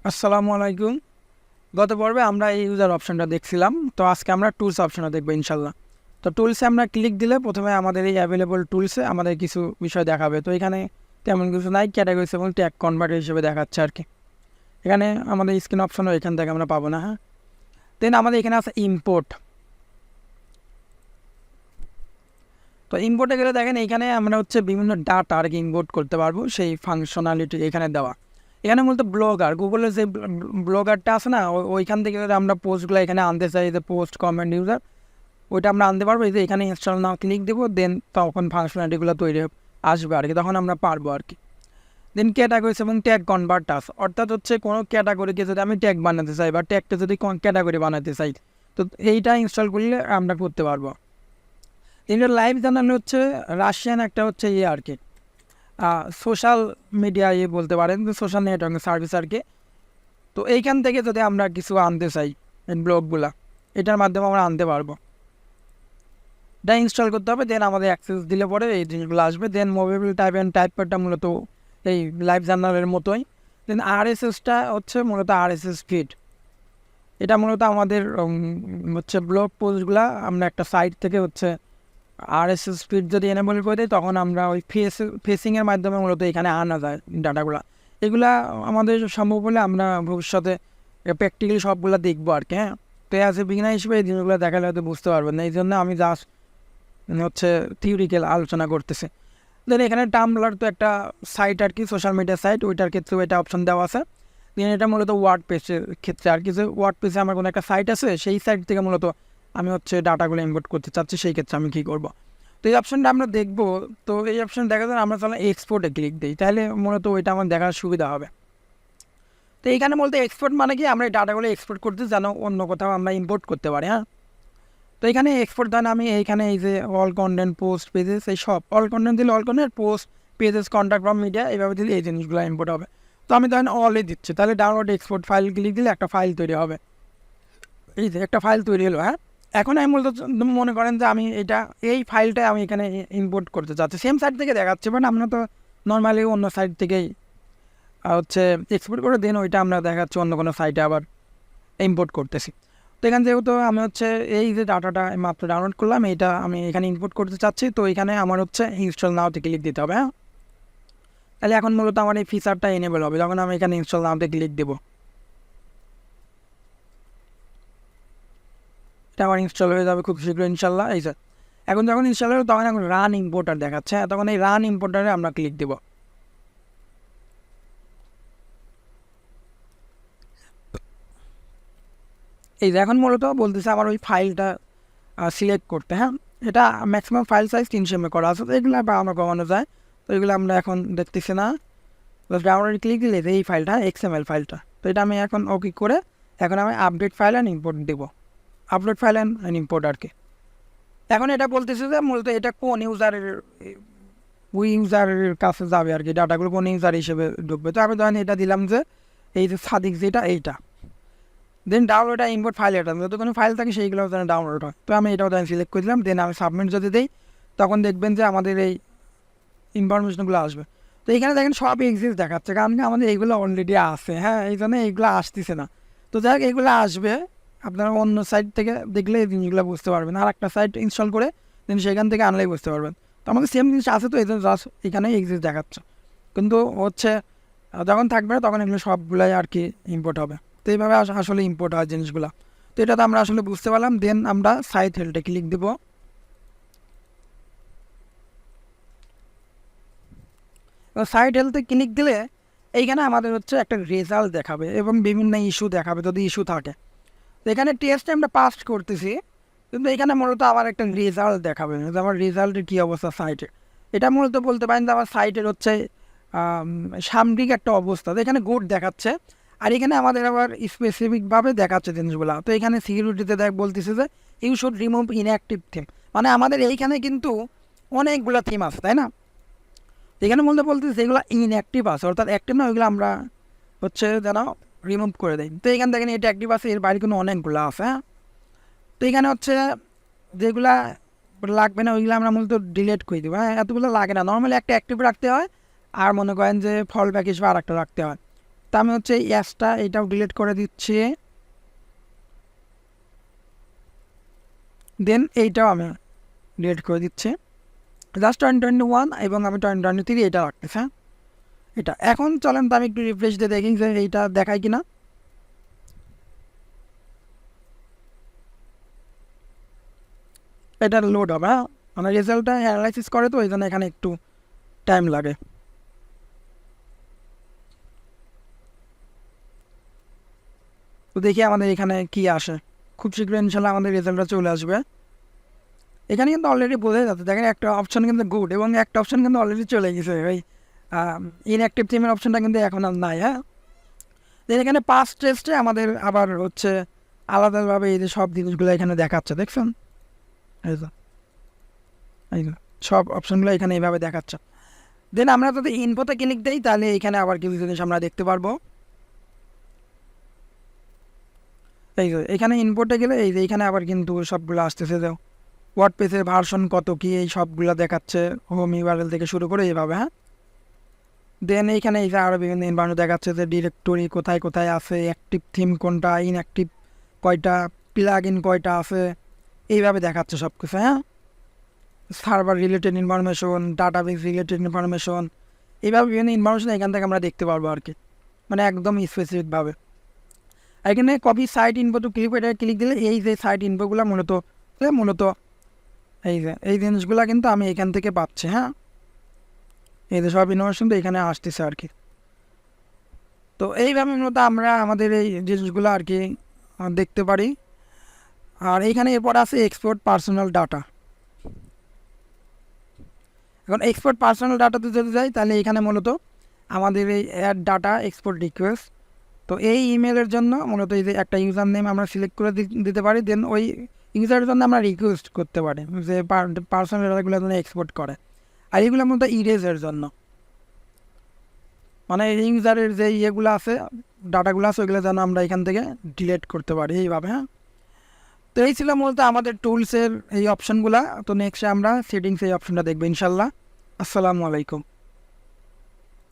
আসসালামু আলাইকুম। গত পর্বে আমরা এই ইউজার অপশনটা দেখছিলাম, তো আজকে আমরা টুলস অপশনটা দেখবো ইনশাল্লাহ। তো টুলসে আমরা ক্লিক দিলে প্রথমে আমাদের এই অ্যাভেলেবল টুলসে আমাদের কিছু বিষয় দেখাবে। তো এখানে তেমন কিছু নাই, ক্যাটাগরিজ এবং ট্যাগ কনভার্টার হিসেবে দেখাচ্ছে আর কি। এখানে আমাদের স্ক্রিন অপশনও এখান থেকে আমরা পাবো না। হ্যাঁ, দেন আমাদের এখানে আছে ইম্পোর্ট। তো ইম্পোর্টে গেলে দেখেন এইখানে আমরা বিভিন্ন ডাটা আর কি ইম্পোর্ট করতে পারবো, সেই ফাংশনালিটি এখানে দেওয়া। এখানে মূলত ব্লগার, গুগলের যে ব্লগারটা আছে না, ওইখান থেকে আমরা পোস্টগুলো এখানে আনতে চাই, যে পোস্ট কমেন্ট ইউজার, ওইটা আমরা আনতে পারবো। এই যে এখানে ইনস্টল নাও ক্লিক দেবো, দেন তখন ফাংশনালিটিগুলো তৈরি আসবে আর কি, তখন আমরা পারবো আর কি। দেন ক্যাটাগরিজ এবং ট্যাগ কনভার্টার্স, অর্থাৎ কোনো ক্যাটাগরিকে যদি আমি ট্যাগ বানাতে চাই বা ট্যাগটা যদি ক্যাটাগরি বানাতে চাই, তো এইটা ইনস্টল করলে আমরা করতে পারবো। এটা লাইভ জানাল রাশিয়ান একটা ইয়ে আর কি, সোশ্যাল মিডিয়া ইয়ে বলতে পারেন, সোশ্যাল নেটওয়ার্কিং সার্ভিস আর কি। তো এইখান থেকে যদি আমরা কিছু আনতে চাই, ব্লগগুলা এটার মাধ্যমে আমরা আনতে পারবো। এটা ইনস্টল করতে হবে, দেন আমাদের অ্যাক্সেস দিলে পরে এই জিনিসগুলো আসবে। দেন মোবাইল টাইপারটা মূলত এই লাইভ জার্নালের মতোই। দেন আরএসএসটা মূলত আরএসএস ফিড। এটা মূলত আমাদের ব্লগ পোস্টগুলা আমরা একটা সাইট থেকে আরএসএস ফিড যদি এনেবল করে দিই, তখন আমরা ওই ফেসিংয়ের মাধ্যমে মূলত এখানে আনা যায় ডাটাগুলো। এগুলা আমাদের সম্ভব হলে আমরা ভবিষ্যতে প্র্যাকটিক্যালি সবগুলো দেখবো আর কি। হ্যাঁ, তো অ্যাজ এ বিগিনার হিসেবে এই জিনিসগুলো দেখালে হয়তো বুঝতে পারবেন না, এই জন্য আমি জাস্ট থিওরিক্যাল আলোচনা করতেছি। দেন এখানে টাম্বলার তো একটা সাইট আর কি, সোশ্যাল মিডিয়া সাইট, ওইটার ক্ষেত্রেও এটা অপশন দেওয়া আছে। দেন এটা মূলত ওয়ার্ডপ্রেসের ক্ষেত্রে আর কি, যে ওয়ার্ডপ্রেসে আমার কোনো একটা সাইট আছে, সেই সাইট থেকে মূলত আমি ডাটাগুলো ইম্পোর্ট করতে চাচ্ছি, সেই ক্ষেত্রে আমি কী করবো। তো এই অপশনটা আমরা দেখবো। তো এই অপশন দেখা যায় আমরা তাহলে এক্সপোর্টে ক্লিক দিই, তাহলে মূলত ওইটা আমার দেখার সুবিধা হবে। তো এইখানে বলতে এক্সপোর্ট মানে কি, আমরা এই ডাটাগুলো এক্সপোর্ট করতে যেন অন্য কোথাও আমরা ইম্পোর্ট করতে পারি। হ্যাঁ, তো এখানে এক্সপোর্ট দেন আমি এইখানে এই যে অল কন্টেন্ট, পোস্ট, পেজেস, এই সব অল কন্টেন্ট দিলে all content, post, pages, contact from media, এইভাবে দিলে এই জিনিসগুলো ইম্পোর্ট হবে। তো আমি ধরেন অলে দিচ্ছি, তাহলে ডাউনলোড এক্সপোর্ট ফাইল ক্লিক দিলে একটা ফাইল তৈরি হবে। এই যে একটা ফাইল তৈরি হলো। হ্যাঁ, এখন আমি মূলত মনে করেন যে আমি এই ফাইলটা আমি এখানে ইম্পোর্ট করতে চাচ্ছি, সেম সাইট থেকে দেখাচ্ছে, বাট আমরা তো নর্মালি অন্য সাইট থেকেই এক্সপোর্ট করে দেন ওইটা আমরা দেখাচ্ছি অন্য কোনো সাইটে আবার ইম্পোর্ট করতেছি। তো এখানে যেহেতু আমি এই যে ডাটাটা মাত্র ডাউনলোড করলাম, এইটা আমি এখানে ইম্পোর্ট করতে চাচ্ছি, তো এখানে আমার ইনস্টল নাওতে ক্লিক দিতে হবে। হ্যাঁ, তাহলে এখন মূলত আমার এই ফিচারটা এনেবল হবে যখন আমি এখানে ইনস্টল নাওতে ক্লিক দেবো। এটা আমার ইনস্টল হয়ে যাবে খুব শীঘ্র ইনশাল্লাহ। এই স্যার, এখন যখন ইনস্টল হবে তখন এখন রান ইম্পোর্টার দেখাচ্ছে, তখন এই রান ইম্পোর্টারে আমরা ক্লিক দেবো। এই যে এখন মূলত বলতেছে আমার ওই ফাইলটা সিলেক্ট করতে। হ্যাঁ, এটা ম্যাক্সিমাম ফাইল সাইজ 300 MB করা আছে, তো এগুলো আমরা কমানো যায়। তো এগুলো আমরা এখন দেখতেছি না, জাস্ট ডাউনলোড ক্লিক দিলে এই ফাইলটা XML ফাইলটা, তো এটা আমি এখন ওকে করে এখন আমি আপডেট ফাইল অ্যান্ড ইম্পোর্ট দেবো, আপলোড ফাইল অ্যান্ড ইম্পোর্ট আর কি। এখন এটা বলতেছে যে মূলত এটা কোন ইউজারের, ওই ইউজারের কাছে যাবে আর কি, ডাটাগুলো কোন ইউজার হিসেবে ঢুকবে। তো আমি ধরেন এটা দিলাম যে এই যে সাদিক যেটা এইটা, দেন ডাউনলোড ইম্পোর্ট ফাইল, এটা যত কোনো ফাইল থাকে সেইগুলো ডাউনলোড হয়। তো আমি এটাও সিলেক্ট করে দিলাম, দেন আমি সাবমিট যদি দিই, তখন দেখবেন যে আমাদের এই ইনফরমেশনগুলো আসবে। তো এইখানে দেখেন সব এক্সিস্ট দেখাচ্ছে, কারণ আমাদের এইগুলো অলরেডি আছে। হ্যাঁ, এই জন্য এইগুলো আসতেছে না। তো যাই হোক, এইগুলো আসবে, আপনারা অন্য সাইট থেকে দেখলে এই জিনিসগুলো বুঝতে পারবেন, আর একটা সাইট ইনস্টল করে দেন সেখান থেকে আনলেই বুঝতে পারবেন। তো আমাদের সেম জিনিস আছে, তো এই জন্য জাস্ট এখানে এক্সিস্ট দেখাচ্ছে, কিন্তু যখন থাকবে না তখন এগুলো সবগুলাই আর কি ইম্পোর্ট হবে। তো এইভাবে আসলে ইম্পোর্ট হয় জিনিসগুলো। তো এটা তো আমরা আসলে বুঝতে পারলাম। দেন আমরা সাইট হেল্পে ক্লিক দেবো। সাইট হেলথে ক্লিক দিলে এইখানে আমাদের একটা রেজাল্ট দেখাবে এবং বিভিন্ন ইস্যু দেখাবে যদি ইস্যু থাকে। তো এখানে টেস্ট আমরা পাস করতেছি, কিন্তু এখানে মূলত আমার একটা রেজাল্ট দেখাবে যে আমার রেজাল্টের কী অবস্থা সাইটে। এটা মূলত বলতে পারেন যে আমার সাইটের সামগ্রিক একটা অবস্থা। তো এখানে গুড দেখাচ্ছে, আর এখানে আমাদের আবার স্পেসিফিকভাবে দেখাচ্ছে জিনিসগুলো। তো এখানে সিকিউরিটিতে বলতেছে যে you should remove inactive theme, মানে আমাদের এইখানে কিন্তু অনেকগুলো থিম আছে, তাই না। এখানে বলতেছে যেগুলো ইনঅ্যাক্টিভ আছে, অর্থাৎ অ্যাক্টিভ না, ওইগুলো আমরা যেন রিমুভ করে দেয়। তো এখানে দেখেন এটা অ্যাক্টিভ আছে, এর বাইরে কিন্তু অনেকগুলো আছে। হ্যাঁ, তো এখানে যেগুলা লাগবে না ওইগুলো আমরা মূলত ডিলিট করে দেবো। হ্যাঁ, এতগুলো লাগে না, নর্মালি একটা অ্যাক্টিভ রাখতে হয়, আর মনে করেন যে ফল ব্যাক হিসেবে আর একটা রাখতে হয়। তা আমি হচ্ছে এই অ্যাপসটা এটাও ডিলিট করে দিচ্ছি, দেন এইটাও আমি ডিলিট করে দিচ্ছি। জাস্ট 2021 এবং আমি 2023 এটা রাখতেছি। হ্যাঁ, এটা এখন চলেন তো আমি একটু রিফ্রেশ দিয়ে দেখি যে এইটা দেখায় কিনা। এটা লোড হবে, হ্যাঁ, মানে রেজাল্টটা অ্যানালাইসিস করে, তো এই জন্য এখানে একটু টাইম লাগে। তো দেখি আমাদের এখানে কি আসে, খুব শীঘ্রই ইনশাল্লাহ আমাদের রেজাল্টটা চলে আসবে। এখানে কিন্তু অলরেডি বোঝা যাচ্ছে, দেখেন একটা অপশন কিন্তু গুড এবং একটা অপশন কিন্তু অলরেডি চলে গেছে, ওই ইনঅ্যাক্টিভ থিমের অপশনটা কিন্তু এখন আর নাই। হ্যাঁ, দেন এখানে পাস্ট টেস্টে আমাদের আবার হচ্ছে আলাদাভাবে এই যে সব জিনিসগুলো এখানে দেখাচ্ছে, দেখছেন, এই যে এই যে সব অপশনগুলো এখানে এইভাবে দেখাচ্ছে। দেন আমরা যদি ইনফোতে ক্লিক দিই তাহলে এখানে আবার কিছু জিনিস আমরা দেখতে পারবো। এই যে এখানে ইনপোর্টে গেলে এই যে এখানে আবার কিন্তু সবগুলো আসতেছে, যে ওয়ার্ডপ্রেসের ভার্সন কত কি এই সবগুলো দেখাচ্ছে, হোম ইউআরএল থেকে শুরু করে এইভাবে। হ্যাঁ, দেন এইখানে এই যে আরও বিভিন্ন এনভায়রনমেন্ট দেখাচ্ছে, যে ডিরেক্টরি কোথায় কোথায় আছে, অ্যাক্টিভ থিম কোনটা, ইনঅ্যাক্টিভ কয়টা, প্লাগ ইন কয়টা আছে, এইভাবে দেখাচ্ছে সব কিছু। হ্যাঁ, server related information, database related information, এইভাবে বিভিন্ন ইনফরমেশন এখান থেকে আমরা দেখতে পারবো আর কি, মানে একদম স্পেসিফিকভাবে। এখানে copy site info to click, এটা ক্লিক দিলে এই যে সাইট ইনফোগুলো মূলত এই যে এই জিনিসগুলো কিন্তু আমি এখান থেকে পাচ্ছি। হ্যাঁ, এই যে সব ইনফরমেশন তো এখানে আসতেছে আর কি। তো এইভাবে মূলত আমরা আমাদের এই জিনিসগুলো আর কি দেখতে পারি। আর এইখানে এরপর আছে এক্সপোর্ট পার্সোনাল ডাটা। এখন এক্সপোর্ট পার্সোনাল ডাটাতে যদি যাই তাহলে এখানে মূলত আমাদের এই অ্যাড ডাটা এক্সপোর্ট রিকোয়েস্ট, তো এই ইমেলের জন্য মূলত এই যে একটা ইউজার নেম আমরা সিলেক্ট করে দিতে পারি, দেন ওই ইউজারের জন্য আমরা রিকোয়েস্ট করতে পারি যে পার্সোনাল ডাটাগুলো যেন এক্সপোর্ট করে। আর এগুলো মূলত ইরেজের জন্য, মানে ইউজারের যে ইয়েগুলো আছে, ডাটাগুলো আছে, ওইগুলো যেন আমরা এখান থেকে ডিলিট করতে পারি এইভাবে। হ্যাঁ, তো এই ছিল মূলত আমাদের টুলসের এই অপশানগুলো। তো নেক্সটে আমরা সেটিংস এই অপশানটা দেখবো ইনশাল্লাহ। আসসালামু আলাইকুম।